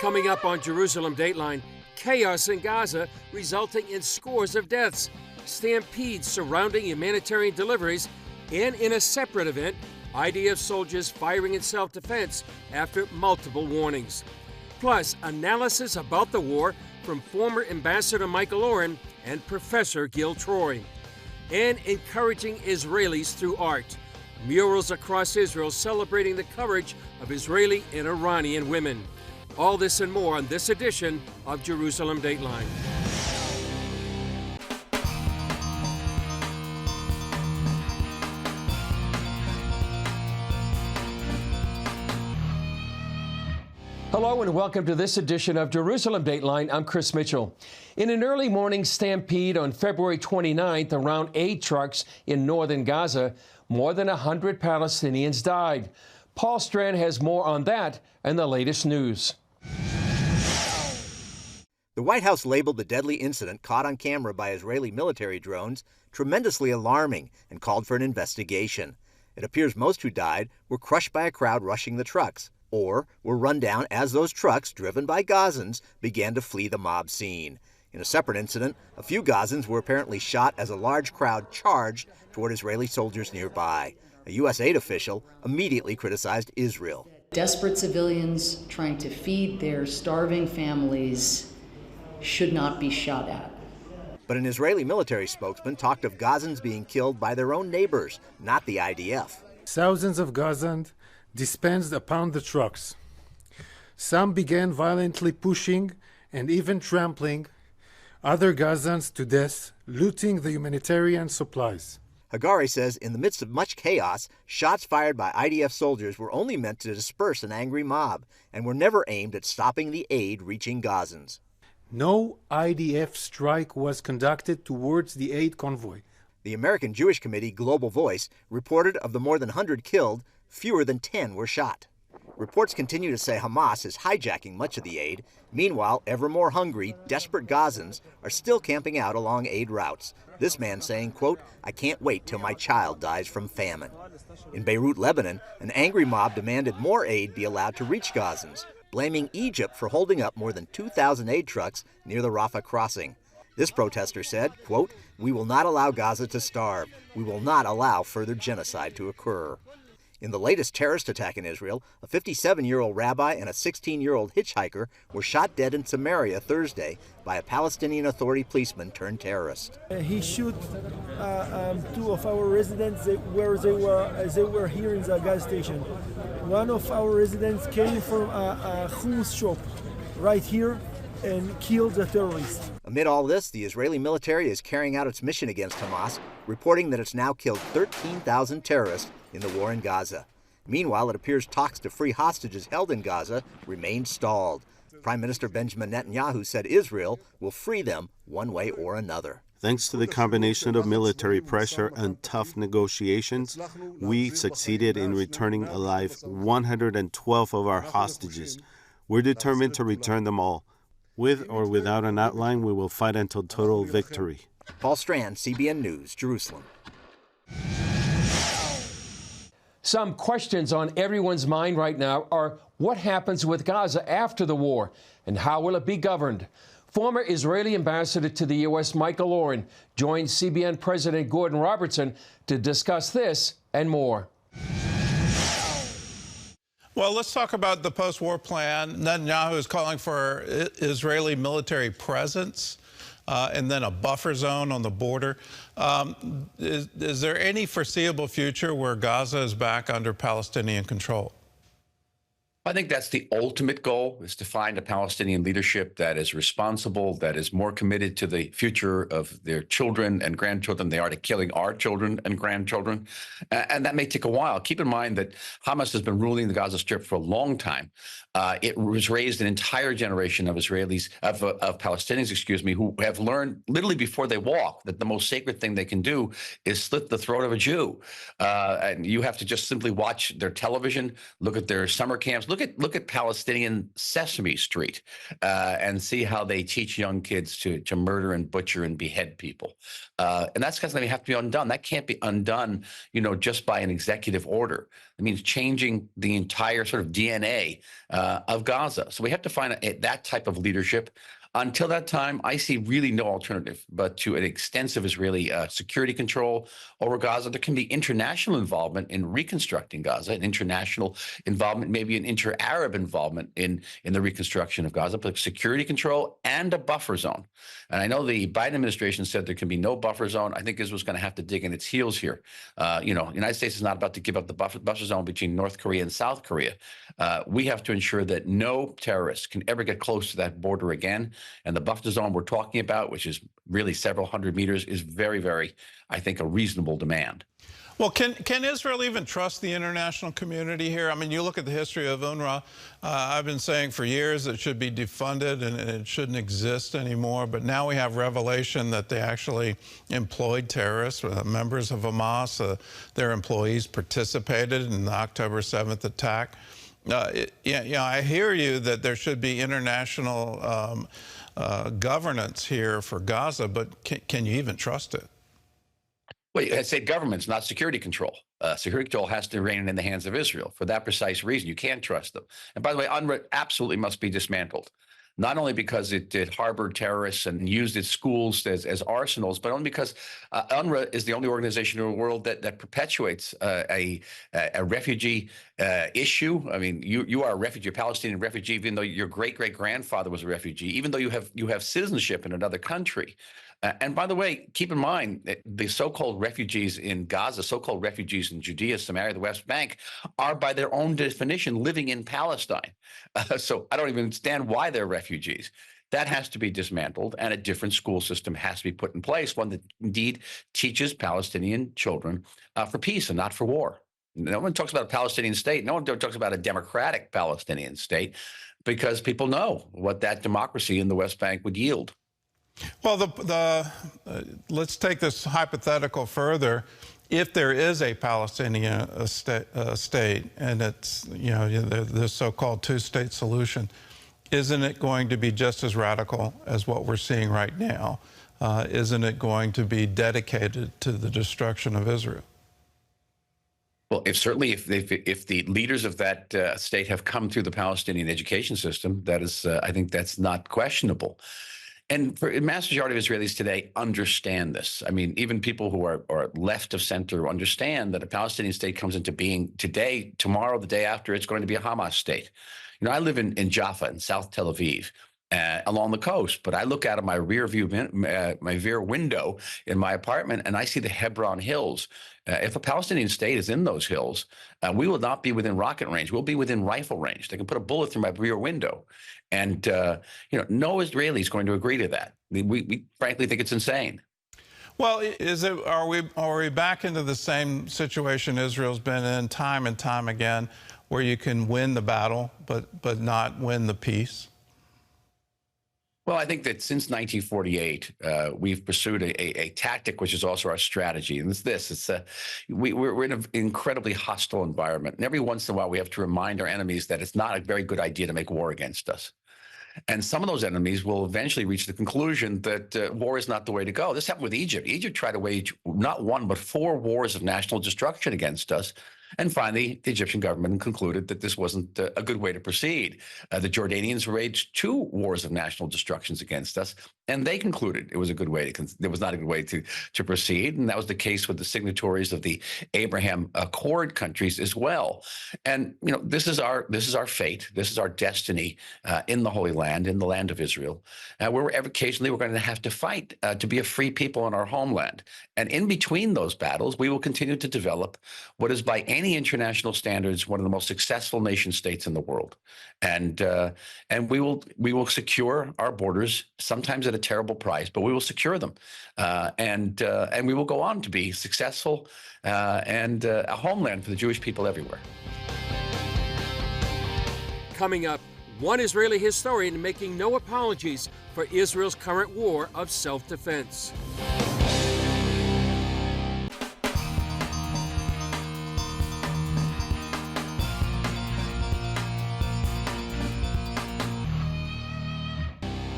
Coming up on Jerusalem Dateline, chaos in Gaza resulting in scores of deaths, stampedes surrounding humanitarian deliveries, and in a separate event, IDF soldiers firing in self-defense after multiple warnings. Plus, analysis about the war from former Ambassador Michael Oren and Professor Gil Troy. And encouraging Israelis through art. Murals across Israel celebrating the courage of Israeli and Iranian women. All this and more on this edition of Jerusalem Dateline. Hello and welcome to this edition of Jerusalem Dateline. I'm Chris Mitchell. In an early morning stampede on February 29th around aid trucks in northern Gaza, more than 100 Palestinians died. Paul Strand has more on that and the latest news. The White House labeled the deadly incident caught on camera by Israeli military drones tremendously alarming and called for an investigation. It appears most who died were crushed by a crowd rushing the trucks, or were run down as those trucks, driven by Gazans, began to flee the mob scene. In a separate incident, a few Gazans were apparently shot as a large crowd charged toward Israeli soldiers nearby. A U.S. aid official immediately criticized Israel. Desperate civilians trying to feed their starving families should not be shot at. But an Israeli military spokesman talked of Gazans being killed by their own neighbors, not the IDF. Thousands of Gazans dispensed upon the trucks. Some began violently pushing and even trampling other Gazans to death, looting the humanitarian supplies. Hagari says in the midst of much chaos, shots fired by IDF soldiers were only meant to disperse an angry mob and were never aimed at stopping the aid reaching Gazans. No IDF strike was conducted towards the aid convoy. The American Jewish Committee Global Voice reported of the more than 100 killed, fewer than 10 were shot. Reports continue to say Hamas is hijacking much of the aid. Meanwhile, ever more hungry, desperate Gazans are still camping out along aid routes. This man saying, quote, "I can't wait till my child dies from famine." In Beirut, Lebanon, an angry mob demanded more aid be allowed to reach Gazans, blaming Egypt for holding up more than 2,000 aid trucks near the Rafah crossing. This protester said, quote, "We will not allow Gaza to starve. We will not allow further genocide to occur." In the latest terrorist attack in Israel, a 57-year-old rabbi and a 16-year-old hitchhiker were shot dead in Samaria Thursday by a Palestinian Authority policeman turned terrorist. He shot two of our residents where they were here in the gas station. One of our residents came from a hummus shop right here and killed the terrorist. Amid all this, the Israeli military is carrying out its mission against Hamas, reporting that it's now killed 13,000 terrorists in the war in Gaza. Meanwhile, it appears talks to free hostages held in Gaza remain stalled. Prime Minister Benjamin Netanyahu said Israel will free them one way or another. Thanks to the combination of military pressure and tough negotiations, we succeeded in returning alive 112 of our hostages. We're determined to return them all. With or without an outline, we will fight until total victory. Paul Strand, CBN News, Jerusalem. Some questions on everyone's mind right now are what happens with Gaza after the war and how will it be governed? Former Israeli ambassador to the U.S. Michael Oren joined CBN President Gordon Robertson to discuss this and more. Well, let's talk about the post-war plan. Netanyahu is calling for Israeli military presence and then a buffer zone on the border. Is there any foreseeable future where Gaza is back under Palestinian control? I think that's the ultimate goal, is to find a Palestinian leadership that is responsible, that is more committed to the future of their children and grandchildren they are to killing our children and grandchildren. And that may take a while. Keep in mind that Hamas has been ruling the Gaza Strip for a long time. It was raised an entire generation of Israelis, of Palestinians, who have learned literally before they walk that the most sacred thing they can do is slit the throat of a Jew. And you have to just simply watch their television, look at their summer camps, Look at Palestinian Sesame Street and see how they teach young kids to murder and butcher and behead people. And that's something that have to be undone. That can't be undone, just by an executive order. It means changing the entire sort of DNA of Gaza. So we have to find that type of leadership. Until that time, I see really no alternative but to an extensive Israeli security control over Gaza. There can be international involvement in reconstructing Gaza, an international involvement, maybe an inter-Arab involvement in the reconstruction of Gaza, but security control and a buffer zone. And I know the Biden administration said there can be no buffer zone. I think Israel's going to have to dig in its heels here. The United States is not about to give up the buffer zone between North Korea and South Korea. We have to ensure that no terrorists can ever get close to that border again. And the buffer zone we're talking about, which is really several hundred meters, is very, very, I think, a reasonable demand. Well, can Israel even trust the international community here? I mean, you look at the history of UNRWA. I've been saying for years it should be defunded and it shouldn't exist anymore. But now we have revelation that they actually employed terrorists, members of Hamas. Their employees participated in the October 7th attack. I hear you that there should be international governance here for Gaza, but can you even trust it? Well, I say governments, not security control. Security control has to remain in the hands of Israel. For that precise reason, you can't trust them. And by the way, UNRWA absolutely must be dismantled. Not only because it harbored terrorists and used its schools as arsenals, but only because UNRWA is the only organization in the world that perpetuates a refugee issue. I mean, you are a refugee, a Palestinian refugee, even though your great-great-grandfather was a refugee, even though you have citizenship in another country. And by the way, keep in mind, the so-called refugees in Gaza, so-called refugees in Judea, Samaria, the West Bank, are by their own definition living in Palestine. So I don't even understand why they're refugees. That has to be dismantled, and a different school system has to be put in place, one that indeed teaches Palestinian children for peace and not for war. No one talks about a Palestinian state. No one talks about a democratic Palestinian state because people know what that democracy in the West Bank would yield. Well, let's take this hypothetical further. If there is a Palestinian state and it's, the so-called two-state solution, isn't it going to be just as radical as what we're seeing right now? Isn't it going to be dedicated to the destruction of Israel? Well, if the leaders of that state have come through the Palestinian education system, that is, I think that's not questionable. And for a mass majority of Israelis today understand this. I mean, even people who are left of center understand that a Palestinian state comes into being today, tomorrow, the day after, it's going to be a Hamas state. I live in Jaffa in South Tel Aviv. Along the coast, but I look out of my rear window in my apartment and I see the Hebron Hills. If a Palestinian state is in those hills, we will not be within rocket range. We'll be within rifle range. They can put a bullet through my rear window, and no Israeli is going to agree to that. We frankly think it's insane. Well, are we back into the same situation Israel's been in time and time again, where you can win the battle but not win the peace? Well, I think that since 1948, we've pursued a tactic, which is also our strategy. And we're in an incredibly hostile environment. And every once in a while, we have to remind our enemies that it's not a very good idea to make war against us. And some of those enemies will eventually reach the conclusion that war is not the way to go. This happened with Egypt. Egypt tried to wage not one, but 4 wars of national destruction against us. And finally, the Egyptian government concluded that this wasn't a good way to proceed. The Jordanians waged 2 wars of national destructions against us, and they concluded it was not a good way to proceed. And that was the case with the signatories of the Abraham Accord countries as well. And this is our fate. This is our destiny in the Holy Land, in the land of Israel, where occasionally we're going to have to fight to be a free people in our homeland. And in between those battles, we will continue to develop what is by any international standards one of the most successful nation states in the world, and we will secure our borders, sometimes at a terrible price, but we will secure them, and we will go on to be successful and a homeland for the Jewish people everywhere. Coming up, one Israeli historian making no apologies for Israel's current war of self-defense.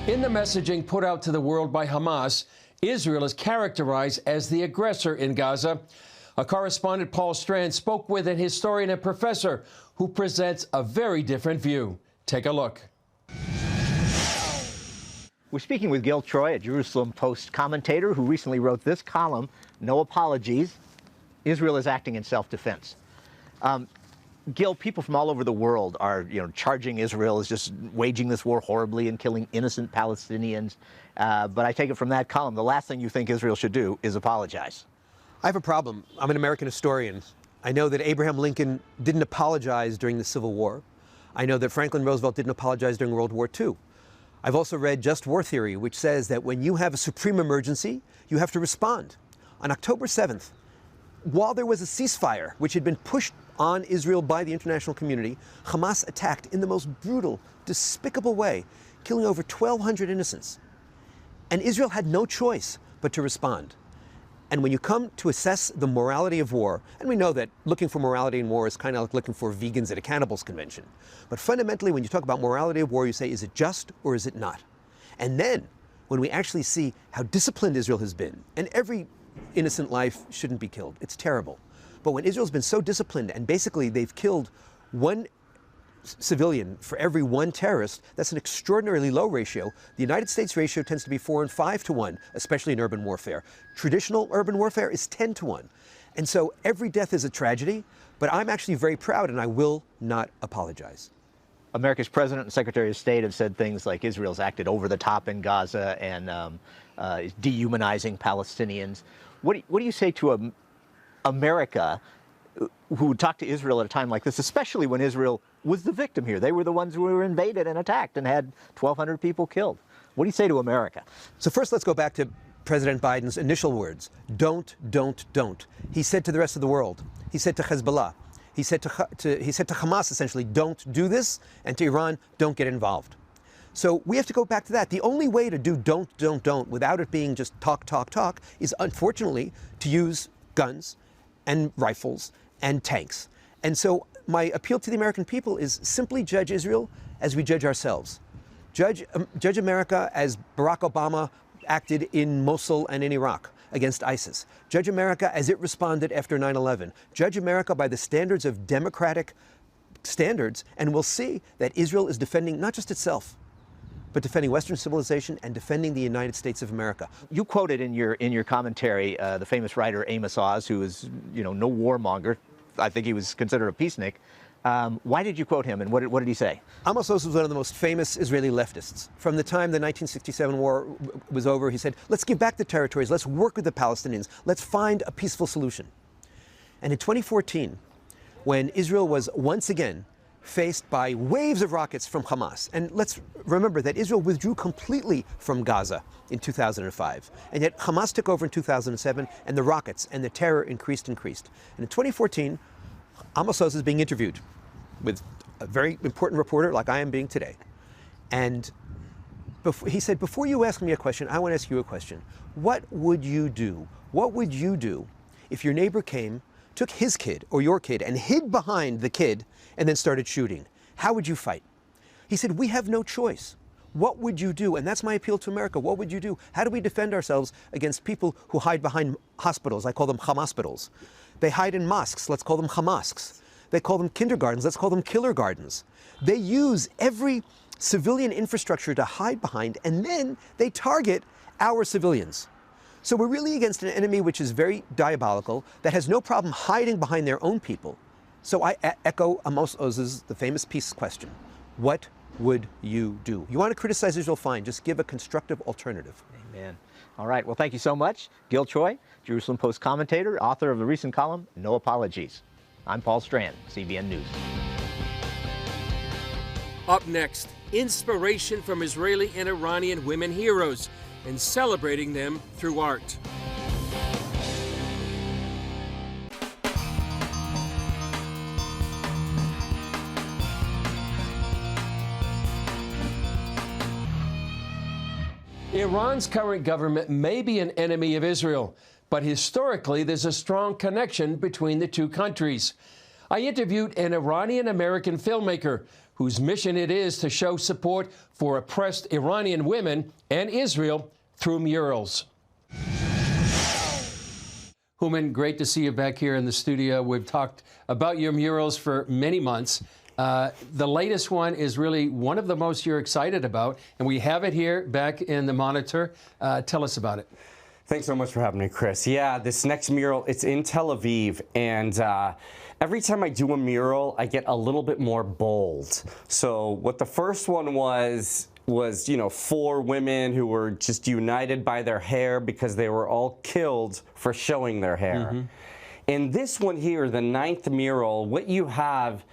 In the messaging put out to the world by Hamas, Israel is characterized as the aggressor in Gaza. A correspondent, Paul Strand, spoke with an historian and professor who presents a very different view. Take a look. We're speaking with Gil Troy, a Jerusalem Post commentator who recently wrote this column, No Apologies, Israel is Acting in Self-Defense. Gil, people from all over the world are, charging Israel as just waging this war horribly and killing innocent Palestinians. But I take it from that column, the last thing you think Israel should do is apologize. I have a problem. I'm an American historian. I know that Abraham Lincoln didn't apologize during the Civil War. I know that Franklin Roosevelt didn't apologize during World War II. I've also read Just War Theory, which says that when you have a supreme emergency, you have to respond. On October 7th, while there was a ceasefire, which had been pushed on Israel by the international community, Hamas attacked in the most brutal, despicable way, killing over 1,200 innocents. And Israel had no choice but to respond. And when you come to assess the morality of war, and we know that looking for morality in war is kind of like looking for vegans at a cannibals convention. But fundamentally, when you talk about morality of war, you say, is it just or is it not? And then, when we actually see how disciplined Israel has been, and every innocent life shouldn't be killed, it's terrible. But when Israel's been so disciplined, and basically they've killed one civilian for every one terrorist, that's an extraordinarily low ratio. The United States ratio tends to be 4 and 5 to 1, especially in urban warfare. Traditional urban warfare is 10 to 1. And so every death is a tragedy, but I'm actually very proud and I will not apologize. America's President and Secretary of State have said things like Israel's acted over the top in Gaza and is dehumanizing Palestinians. What do you say to America, who would talk to Israel at a time like this, especially when Israel was the victim here? They were the ones who were invaded and attacked and had 1,200 people killed. What do you say to America? So first, let's go back to President Biden's initial words. Don't. He said to the rest of the world, he said to Hezbollah, he said to Hamas, essentially, don't do this, and to Iran, don't get involved. So we have to go back to that. The only way to do don't without it being just talk is, unfortunately, to use guns and rifles and tanks. And so my appeal to the American people is simply judge Israel as we judge ourselves. Judge America as Barack Obama acted in Mosul and in Iraq against ISIS. Judge America as it responded after 9/11. Judge America by the standards of democratic standards, and we'll see that Israel is defending not just itself, but defending Western civilization and defending the United States of America. You quoted in your commentary the famous writer Amos Oz, who is no warmonger. I think he was considered a peacenik. Why did you quote him, and what did he say? Amos Oz was one of the most famous Israeli leftists. From the time the 1967 war was over, he said, let's give back the territories, let's work with the Palestinians, let's find a peaceful solution. And in 2014, when Israel was once again faced by waves of rockets from Hamas. And let's remember that Israel withdrew completely from Gaza in 2005. And yet Hamas took over in 2007, and the rockets and the terror increased. And in 2014, Amos Oz is being interviewed with a very important reporter like I am being today. And he said, before you ask me a question, I want to ask you a question. What would you do? What would you do if your neighbor came, took his kid or your kid and hid behind the kid and then started shooting? How would you fight? He said, we have no choice. What would you do? And that's my appeal to America. What would you do? How do we defend ourselves against people who hide behind hospitals? I call them Hamas-spitals. They hide in mosques. Let's call them Hamasks. They call them kindergartens. Let's call them killer gardens. They use every civilian infrastructure to hide behind, and then they target our civilians. So we're really against an enemy which is very diabolical, that has no problem hiding behind their own people. So I echo Amos Oz's, the famous peace question. What would you do? You want to criticize Israel, fine. Just give a constructive alternative. Amen. All right. Well, thank you so much. Gil Troy, Jerusalem Post commentator, author of the recent column, No Apologies. I'm Paul Strand, CBN News. Up next, inspiration from Israeli and Iranian women heroes and celebrating them through art. Iran's current government may be an enemy of Israel, but historically there's a strong connection between the two countries. I interviewed an Iranian-American filmmaker whose mission it is to show support for oppressed Iranian women and Israel through murals. Hooman, great to see you back here in the studio. We've talked about your murals for many months. The latest one is really one of the most you're excited about, and we have it here back in the monitor. Tell us about it. Thanks so much for having me, Chris. Yeah, this next mural, it's in Tel Aviv, and every time I do a mural, I get a little bit more bold. So what the first one was, you know, 4 women who were just united by their hair because they were all killed for showing their hair. Mm-hmm. In this one here, the 9th mural, what you have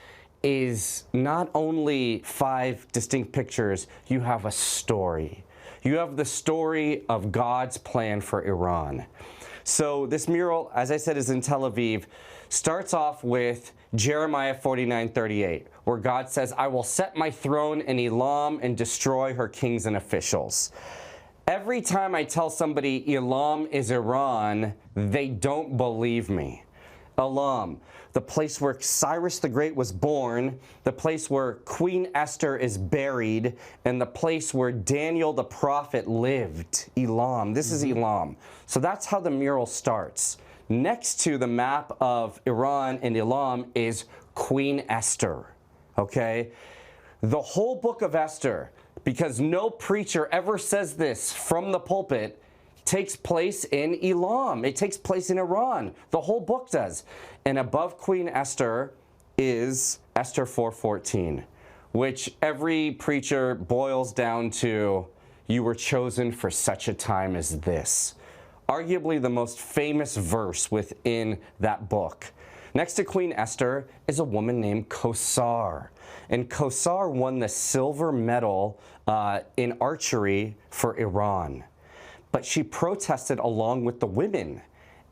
is not only 5 distinct pictures, you have a story. You have the story of God's plan for Iran. So this mural, as I said, is in Tel Aviv, starts off with Jeremiah 49:38, where God says, I will set my throne in Elam and destroy her kings and officials. Every time I tell somebody Elam is Iran, they don't believe me. Elam, the place where Cyrus the Great was born, the place where Queen Esther is buried, and the place where Daniel the prophet lived. Elam. This is Elam. So that's how the mural starts. Next to the map of Iran and Elam is Queen Esther. Okay? The whole book of Esther, because no preacher ever says this from the pulpit, takes place in Elam. It takes place in Iran. The whole book does. And above Queen Esther is Esther 4:14, which every preacher boils down to, you were chosen for such a time as this. Arguably the most famous verse within that book. Next to Queen Esther is a woman named Kosar. And Kosar won the silver medal in archery for Iran. But she protested along with the women.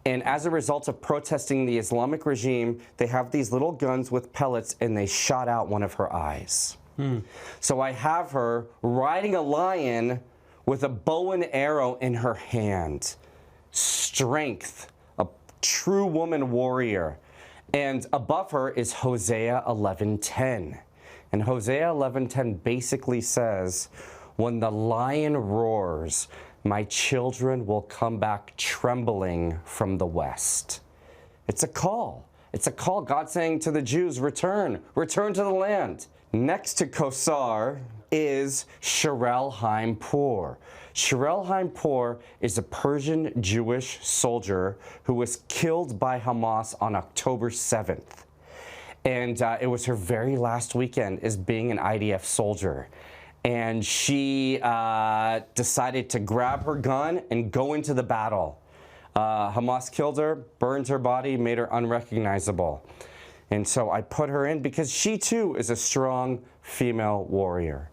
And as a result of protesting the Islamic regime, they have these little guns with pellets and they shot out one of her eyes. So I have her riding a lion with a bow and arrow in her hand. Strength, a true woman warrior. And above her is Hosea 11:10. And Hosea 11:10 basically says, when the lion roars, my children will come back trembling from the west. It's a call. It's a call. God saying to the Jews, return, return to the land. Next to Kosar is Sherel Haim-Pur. Sherel Haim-Pur is a Persian Jewish soldier who was killed by Hamas on October 7th. And it was her very last weekend as being an IDF soldier. And she decided to grab her gun and go into the battle. Hamas killed her, burned her body, made her unrecognizable. And so I put her in because she too is a strong female warrior.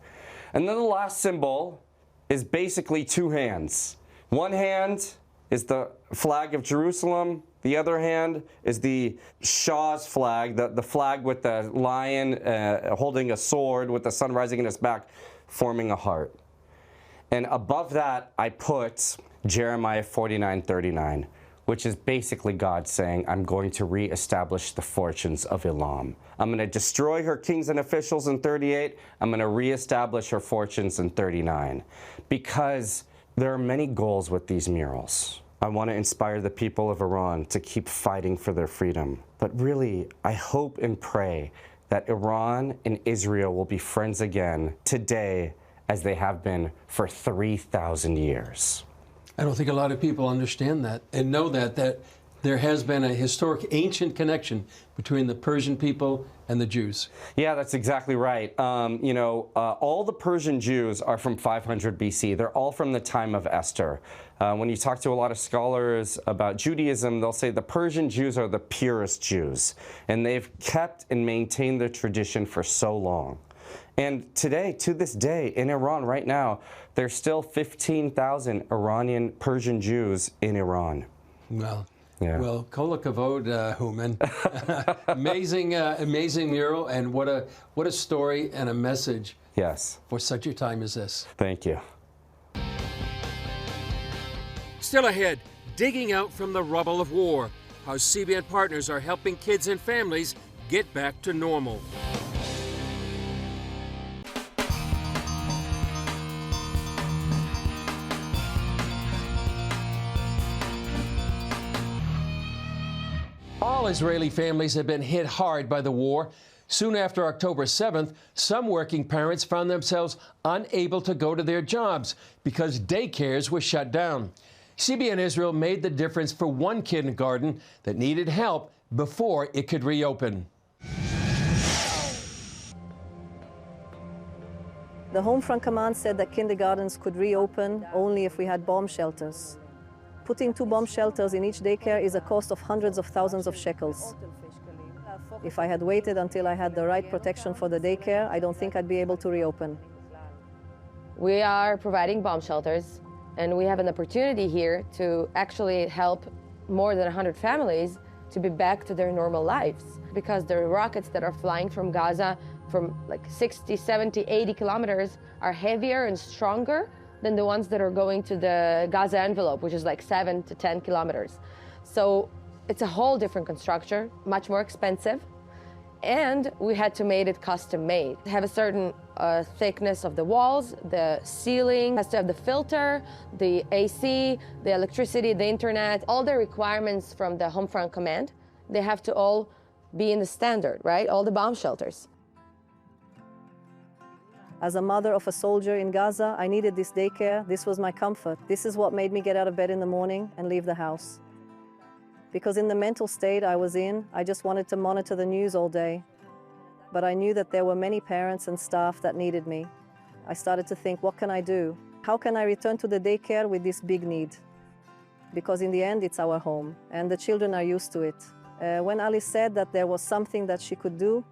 And then the last symbol is basically 2 hands. One hand is the flag of Jerusalem. The other hand is the Shah's flag, the flag with the lion holding a sword with the sun rising in his back, forming a heart. And above that, I put Jeremiah 49:39, which is basically God saying, I'm going to reestablish the fortunes of Elam. I'm going to destroy her kings and officials in 38. I'm going to reestablish her fortunes in 39. Because there are many goals with these murals. I want to inspire the people of Iran to keep fighting for their freedom. But really, I hope and pray that Iran and Israel will be friends again today as they have been for 3,000 years. I don't think a lot of people understand that and know that there has been a historic ancient connection between the Persian people and the Jews. Yeah, that's exactly right. All the Persian Jews are from 500 BC. They're all from the time of Esther. When you talk to a lot of scholars about Judaism, they'll say the Persian Jews are the purest Jews, and they've kept and maintained their tradition for so long. And today, to this day, in Iran right now, there's still 15,000 Iranian Persian Jews in Iran. Well, yeah. Well, kol hakavod, Hooman. Amazing mural, and what a story and a message. Yes. For such a time as this. Thank you. Still ahead, digging out from the rubble of war, how CBN partners are helping kids and families get back to normal. All Israeli families have been hit hard by the war. Soon after October 7th, some working parents found themselves unable to go to their jobs because daycares were shut down. CBN Israel made the difference for one kindergarten that needed help before it could reopen. The Home Front Command said that kindergartens could reopen only if we had bomb shelters. Putting 2 bomb shelters in each daycare is a cost of hundreds of thousands of shekels. If I had waited until I had the right protection for the daycare, I don't think I'd be able to reopen. We are providing bomb shelters, and we have an opportunity here to actually help more than 100 families to be back to their normal lives, because the rockets that are flying from Gaza from like 60, 70, 80 kilometers are heavier and stronger than the ones that are going to the Gaza envelope, which is like 7 to 10 kilometers. So it's a whole different construction, much more expensive, and we had to make it custom made. Have a certain thickness of the walls, the ceiling has to have the filter, the AC, the electricity, the internet, all the requirements from the Home Front Command. They have to all be in the standard, right? All the bomb shelters. As a mother of a soldier in Gaza, I needed this daycare. This was my comfort. This is what made me get out of bed in the morning and leave the house. Because in the mental state I was in, I just wanted to monitor the news all day. But I knew that there were many parents and staff that needed me. I started to think, what can I do? How can I return to the daycare with this big need? Because in the end, it's our home, and the children are used to it. When Ali said that there was something that she could do,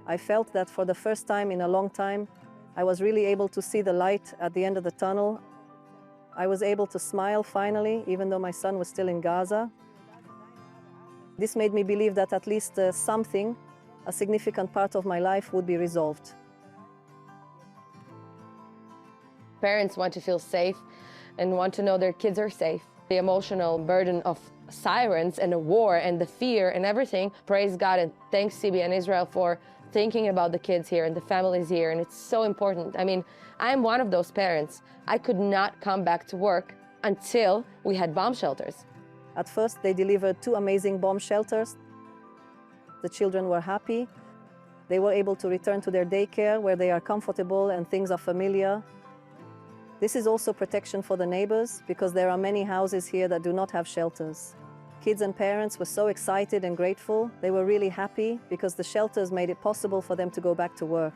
I felt that for the first time in a long time, I was really able to see the light at the end of the tunnel. I was able to smile finally, even though my son was still in Gaza. This made me believe that at least something, a significant part of my life, would be resolved. Parents want to feel safe and want to know their kids are safe. The emotional burden of sirens and a war and the fear and everything, praise God and thanks CBN Israel for thinking about the kids here and the families here, and it's so important. I mean, I'm one of those parents. I could not come back to work until we had bomb shelters. At first, they delivered 2 amazing bomb shelters. The children were happy. They were able to return to their daycare where they are comfortable and things are familiar. This is also protection for the neighbors, because there are many houses here that do not have shelters. Kids and parents were so excited and grateful. They were really happy because the shelters made it possible for them to go back to work.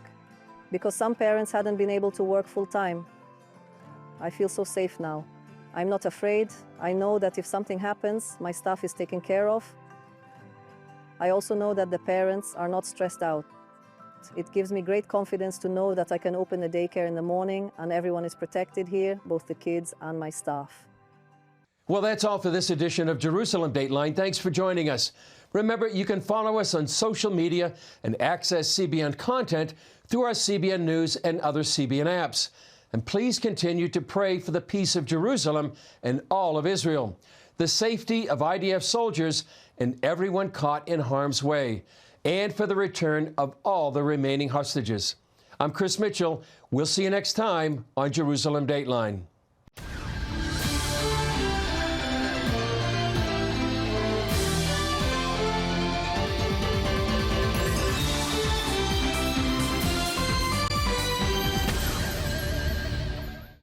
Because some parents hadn't been able to work full time. I feel so safe now. I'm not afraid. I know that if something happens, my staff is taken care of. I also know that the parents are not stressed out. It gives me great confidence to know that I can open the daycare in the morning and everyone is protected here, both the kids and my staff. Well, that's all for this edition of Jerusalem Dateline. Thanks for joining us. Remember, you can follow us on social media and access CBN content through our CBN News and other CBN apps. And please continue to pray for the peace of Jerusalem and all of Israel, the safety of IDF soldiers and everyone caught in harm's way, and for the return of all the remaining hostages. I'm Chris Mitchell. We'll see you next time on Jerusalem Dateline.